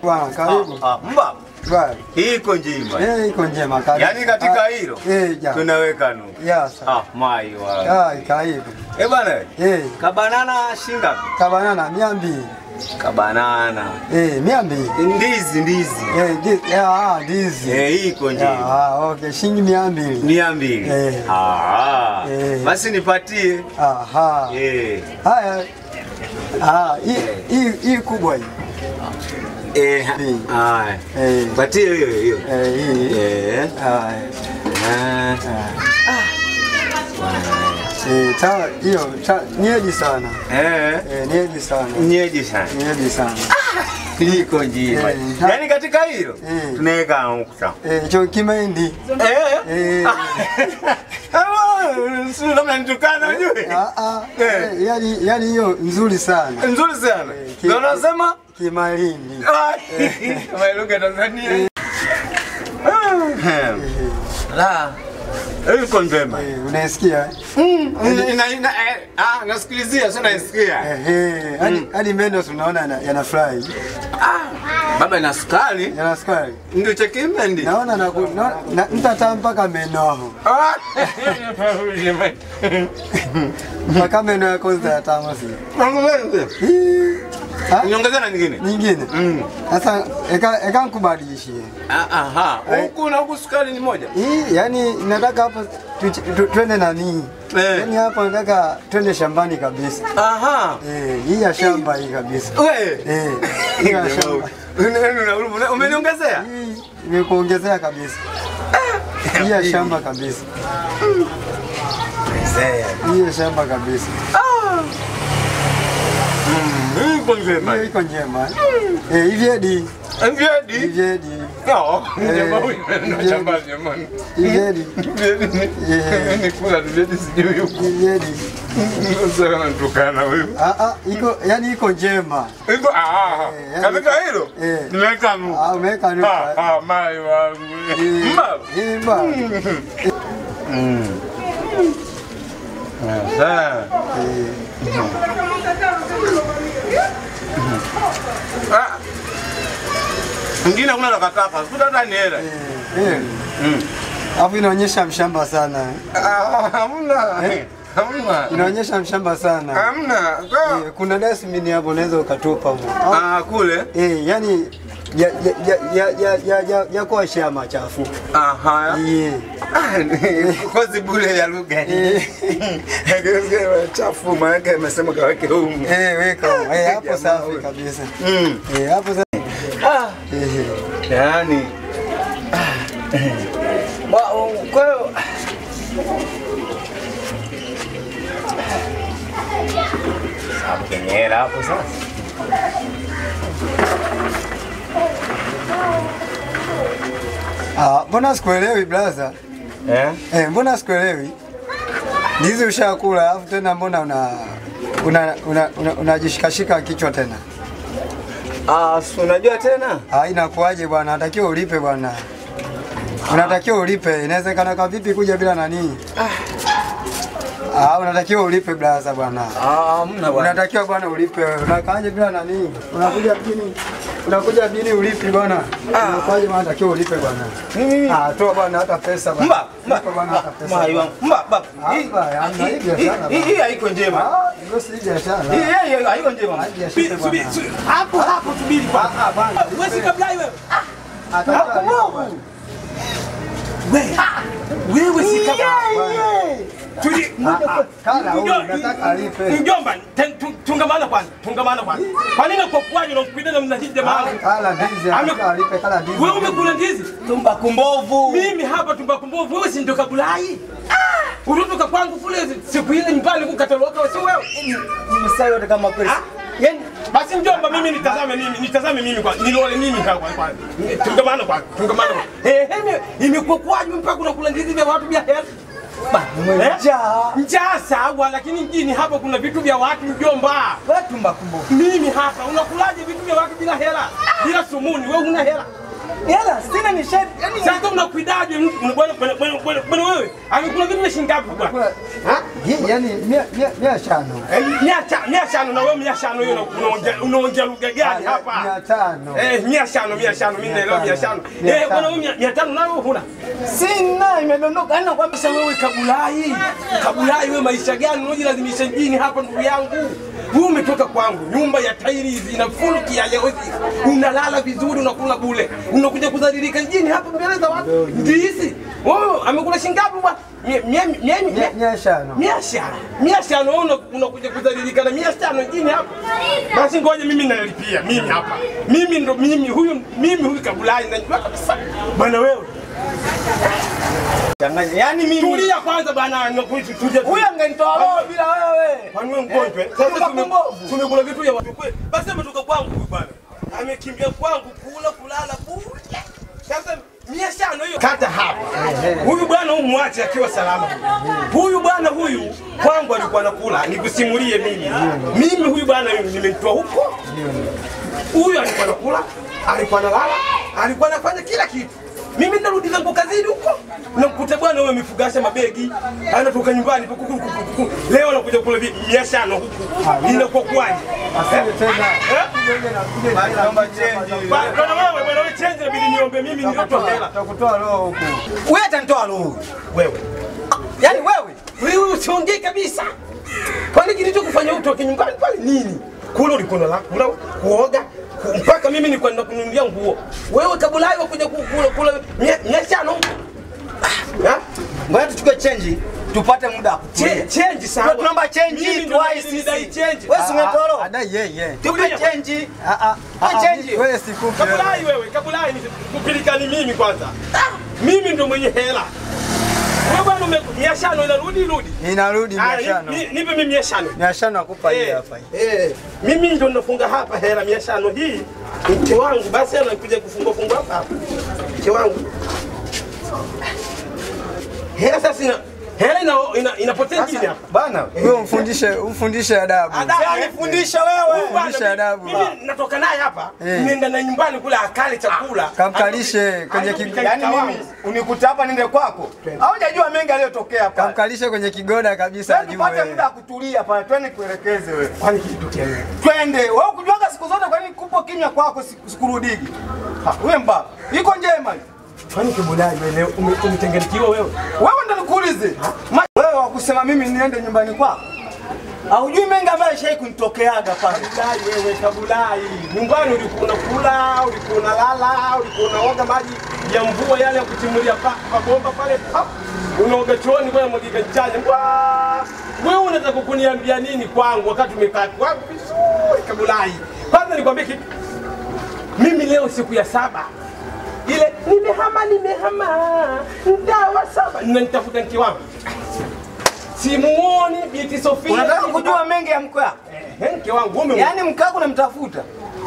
Bwana karibu. Mba. Bwana. Iko njema. Iko njema karibu. Yaani katika hilo tunaweka nusu. Mai wa. Karibu. Bwana. Kabanana shinga. Kabanana 200. Kabanana. 200. Ndizi. Ndizi. Iko njema. Okay, shilingi 200. Basi nipatie. Haya. Hii kubwa hii. Patie hiyo. Hiyo nieji sana. Nieji sana. Iko njema. Yaani katika hilo tunaweka ukta. Cho kimendi. Sio kama nitukana unajui? Yaani hiyo nzuri sana. Nzuri sana. Ndio unasema Kimalindi. Kama lugha Tanzania. La. Iko njema. Unasikia? Nasikilizia sana nasikia. Hadi meno tunaona yanafurahi. Baba ina sukari. Yana sukari. Ndio chekemendi. Naona nitata mpaka meno. Mpaka meno yako yatamu si. Niongezea na nyingine. Sasa eka nikubadilishie. Huku na huku sukari ni moja. Yaani nataka hapo twende nani? Yaani hapa nataka twende shambani kabisa. Hii ya shamba hii kabisa. Hii ya shamba. Umeniongezea? Nimekuongezea kabisa. Hii ya shamba kabisa. Hii ya shamba kabisa. Iko njema. Iko njema. Ivyedi. Njema huyu na shamba jamani. Ivyedi. Ni kula ivyedi sijui huko. Ivyedi. Sasa natukana huyu. Iko yani iko njema. Iko katika hilo? Nimeweka nusu. Umeweka nusu. Mai wangu. Mba. Ngine kuna nakataka, sikuta hata ni hela. Hapo inaonyesha mshamba sana. Hamna. Inaonyesha mshamba sana. Hamna. Kuna dustbin hapo unaweza ukatupa. Kule? Yani ya kwa shamba chafu. Kozi bure ya lugha. Ngeze chafu maana amesema kaweke humu. Weka. Hapo safi kabisa. Hapo safi. Yaani kwa hiyo hapo kenyera hapo sasa. Mbona sikuelewi brother? Mbona sikuelewi? Ndizi ushakula alafu tena mbona unajishikashika kichwa tena? Si unajua tena? Inakuaje bwana? Natakiwa ulipe bwana. Unatakiwa ulipe. Inawezekana kwa vipi kuja bila nani? Unatakiwa ulipe blaza bwana. Hamna bwana. Unatakiwa bwana ulipe. Unakaje bila nani? Unakuja bini ulipi bwana. Unakaje bwana unatakiwa ulipe bwana. Toa bwana hata pesa bwana. Mba bwana hata pesa. Mba. Hii haiko njema. Ndio si biashara. Hii haiko njema. Subiri. Hapo subiri bwana. Wewe si kabla wewe. Wewe si kabla. Mjomba, tungamana kwanza. Kwa nini kwa kwaje unakuida namna hii jamaa? Kala ndizi, alipe kala ndizi. Wewe umekula ndizi? Tumbaku mbovu. Mimi hapa tumbaku mbovu, wewe si ndio kabulai? Utotoka kwangu kule siku ile nyumbani kukataloka wewe, sio wewe? Nimesema yote kama kweli. Yaani basi mjomba mimi nitazame mimi kwa nilole mimi kwa. Tungamana. Imekuwa kwaje mpaka unakula ndizi vya watu vya hela? Njaa sawa, lakini mjini hapa kuna vitu vya watu mjomba. Wewe tumbaku mbovu. Mimi hapa unakulaje vitu vya watu bila hela? Bila sumuni, wewe una hela. Hela sina ni shade. Sasa unakuidaje bwana wewe? Amekula vitu vya shilingi ngapi bwana? Yaani 500. 500 na wewe 500 hiyo unaongea lugha gani hapa? 500. 500 mimi naelewa 500. Bwana wewe 500 nayo huna. Sina imedondoka ana kwa Sasa wewe kabulai wewe maisha gani unajilazimisha mjini hapa ndugu yangu? Wewe umetoka kwangu, nyumba ya tairi ina full kiyoyozi. Unalala vizuri, unakula bure. Unakuja kudhalilika mjini hapa mbele za watu. Ndizi. Wewe amekula shilingi ngapi bwana? 500 wewe unakuja kudhalilika na 500 mjini hapa. Basi ngoja mimi nalipia, mimi hapa. Mimi huyu kabulai najua kabisa. Bwana wewe yaani mimi tulia kwanza bana tuje. Huyu angenitoa roho bila wewe. Kwani wewe mgonjwa? Sasa tumekula vitu vya watu kweli. Basi ametoka kwangu huyu bwana. Amekimbia kwangu kulala bure. Sasa 500 hiyo kata hapa. Huyu bwana umwache akiwa salama. Huyu bwana kwangu alikuwa anakula, nikusimulie mimi. Mimi huyu bwana nimemtoa huko. Huyu alikuwa anakula, alikuwa analala, alikuwa anafanya kila kitu. Mimi narudi zangu kazini huko. Nakukuta bwana wewe umefugasha mabegi. Anatoka nyumbani leo anakuja kula 500 huku. Inakuwa kwaje? Asante tena. Naomba change. Bwana wewe change inabidi niombe mimi nitoa hela. Tutakutoa roho huko. Wewe atanitoa roho. Wewe. Yaani wewe usiongee kabisa. Kwani kilichokufanya utoke nyumbani pale nini? Kula ulikuwa unalala, kuoga, mpaka mimi nilikuwa ninakununulia nguo. Wewe kabulai wakuja kula 500. Ngoja tuchukue change tupate muda wa kutulia. Change sawa. Tunaomba change twice. Wewe umetoa roho. Adai yeye. Tupe change. Change. Wewe sikupi. Kabulai kupilikani mimi kwanza. Mimi ndo mwenye hela. Wewe bwana 500 inarudi. Inarudi 500. Nipe mimi 500. 500 nakupa hii hapa. Mimi ndo nafunga hapa hela 500 hii. Mke wangu basi anakuja kufungua hapa. Mke wangu. Hela sasa hela inapotea chini hapa. Bana, wewe umfundishe adabu. Nifundisha wewe. Umfundishe adabu. Mimi natoka naye hapa, nienda na nyumbani kula akale chakula. Kamkalishe kwenye kigoda. Yaani mimi unikuta hapa nende kwako. Haujajua mengi aliyotokea hapa. Kamkalishe kwenye kigoda kabisa ajue. Tupate muda kutulia pale, twende kuelekeze wewe. Kwani kilitokea wewe? Twende. Wewe kujuaga siku zote kwa nini kupo kimya kwako sikurudigi? Wewe mbaba. Iko njema. Kwani kibulai wewe umetengelikiwa wewe? Wewe ndo nikuulize. Wewe wakusema mimi niende nyumbani kwako? Haujui mengi ambayo shai kunitokeaga pale. Kabulai. Nyumbani ulikuwa unakula, ulikuwa unalala, ulikuwa unaoga maji ya mvua yale ya kutimulia pa bomba pale. Unaoga chooni kwa mwagika chanya. Wewe unataka kuniambia nini kwangu wakati umekaa kwangu vizuri kabulai? Kwanza nikwambie kitu. Mimi leo siku ya 7. Ile nimehama ndawa 7 ninanitafuta mke wangu. Simuoni binti Sofia. Unataka kujua mengi ya mke wako? Mke wangu yaani mke wako unamtafuta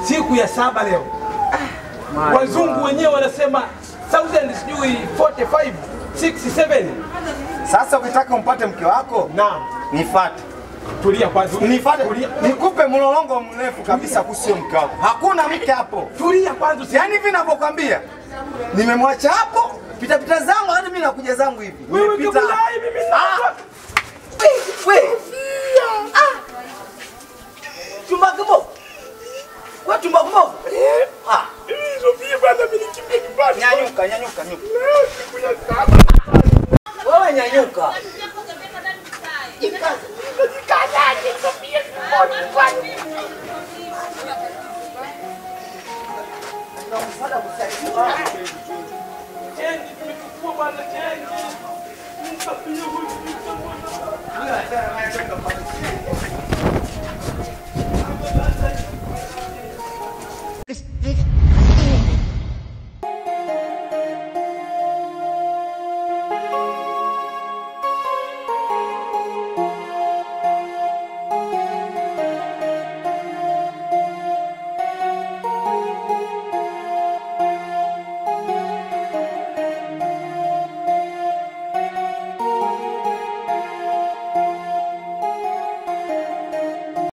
siku ya 7 leo. Wazungu wenyewe wanasema 1045 67. Sasa ukitaka umpate mke wako, naam, nifuate. Tulia kwanza. Nifuate. Nikupe mlolongo mrefu kabisa kuhusu mke wako. Hakuna mke hapo. Tulia kwanza. Yaani hivi ninavyokuambia. Nimemwacha hapo, pita zangu hadi mimi nakuja zangu hivi. Wewe kabulai mimi We. Chumba kibovu. Kwa chumba kibovu? Sofia bwana mimi nikimbia nyumbani. Nyanyuka. Wewe nyanyuka. Jikazaje Sofia nyumbani. Jengi tumechukua bwana jengi. Msafiri huyu.